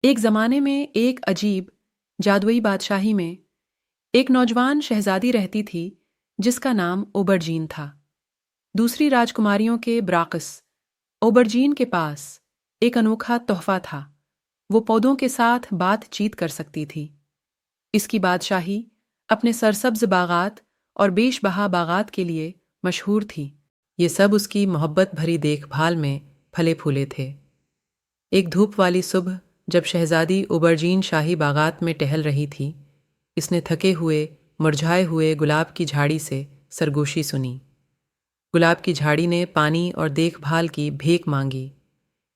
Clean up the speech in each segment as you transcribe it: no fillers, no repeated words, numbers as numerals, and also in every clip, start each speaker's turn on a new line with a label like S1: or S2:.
S1: ایک زمانے میں ایک عجیب جادوئی بادشاہی میں ایک نوجوان شہزادی رہتی تھی جس کا نام اوبرجین تھا۔ دوسری راجکماریوں کے برعکس اوبرجین کے پاس ایک انوکھا تحفہ تھا۔ وہ پودوں کے ساتھ بات چیت کر سکتی تھی۔ اس کی بادشاہی اپنے سرسبز باغات اور بیش بہا باغات کے لیے مشہور تھی۔ یہ سب اس کی محبت بھری دیکھ بھال میں پھلے پھولے تھے۔ ایک دھوپ والی صبح جب شہزادی اوبرجین شاہی باغات میں ٹہل رہی تھی، اس نے تھکے ہوئے مرجھائے ہوئے گلاب کی جھاڑی سے سرگوشی سنی۔ گلاب کی جھاڑی نے پانی اور دیکھ بھال کی بھیک مانگی۔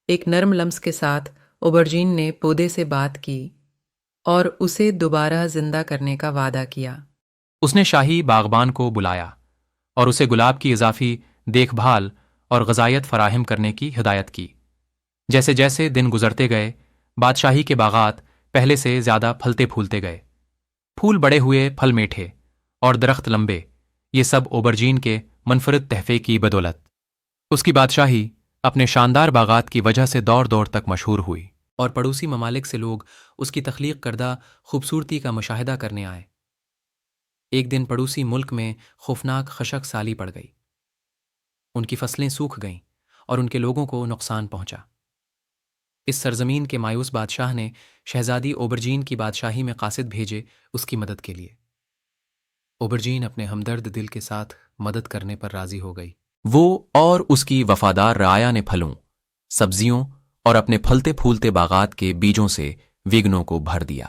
S1: ایک نرم لمس کے ساتھ اوبرجین نے پودے سے بات کی اور اسے دوبارہ زندہ کرنے کا وعدہ کیا۔
S2: اس نے شاہی باغبان کو بلایا اور اسے گلاب کی اضافی دیکھ بھال اور غذائیت فراہم کرنے کی ہدایت کی۔ جیسے جیسے دن گزرتے گئے، بادشاہی کے باغات پہلے سے زیادہ پھلتے پھولتے گئے۔ پھول بڑے ہوئے، پھل میٹھے اور درخت لمبے، یہ سب اوبرجین کے منفرد تحفے کی بدولت۔ اس کی بادشاہی اپنے شاندار باغات کی وجہ سے دور دور تک مشہور ہوئی اور پڑوسی ممالک سے لوگ اس کی تخلیق کردہ خوبصورتی کا مشاہدہ کرنے آئے۔ ایک دن پڑوسی ملک میں خوفناک خشک سالی پڑ گئی۔ ان کی فصلیں سوکھ گئیں اور ان کے لوگوں کو نقصان پہنچا۔ اس سرزمین کے مایوس بادشاہ نے شہزادی اوبرجین کی بادشاہی میں قاصد بھیجے اس کی مدد کے لیے۔ اوبرجین اپنے ہمدرد دل کے ساتھ مدد کرنے پر راضی ہو گئی۔ وہ اور اس کی وفادار رعایا نے پھلوں، سبزیوں اور اپنے پھلتے پھولتے باغات کے بیجوں سے ویگنوں کو بھر دیا۔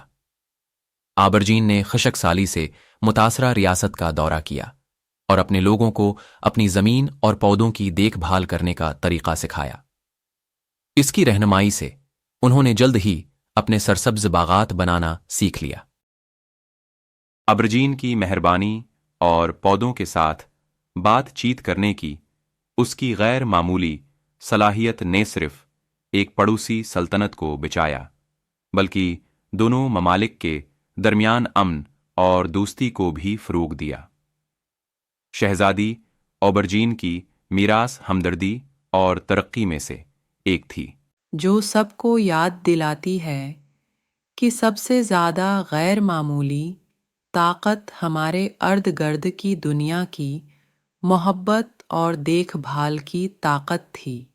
S2: آبرجین نے خشک سالی سے متاثرہ ریاست کا دورہ کیا اور اپنے لوگوں کو اپنی زمین اور پودوں کی دیکھ بھال کرنے کا طریقہ سکھایا۔ اس کی رہنمائی سے انہوں نے جلد ہی اپنے سرسبز باغات بنانا سیکھ لیا۔
S3: ابرجین کی مہربانی اور پودوں کے ساتھ بات چیت کرنے کی اس کی غیر معمولی صلاحیت نے صرف ایک پڑوسی سلطنت کو بچایا، بلکہ دونوں ممالک کے درمیان امن اور دوستی کو بھی فروغ دیا۔ شہزادی اوبرجین کی میراث ہمدردی اور ترقی میں سے ایک تھی،
S1: جو سب کو یاد دلاتی ہے کہ سب سے زیادہ غیر معمولی طاقت ہمارے ارد گرد کی دنیا کی محبت اور دیکھ بھال کی طاقت تھی۔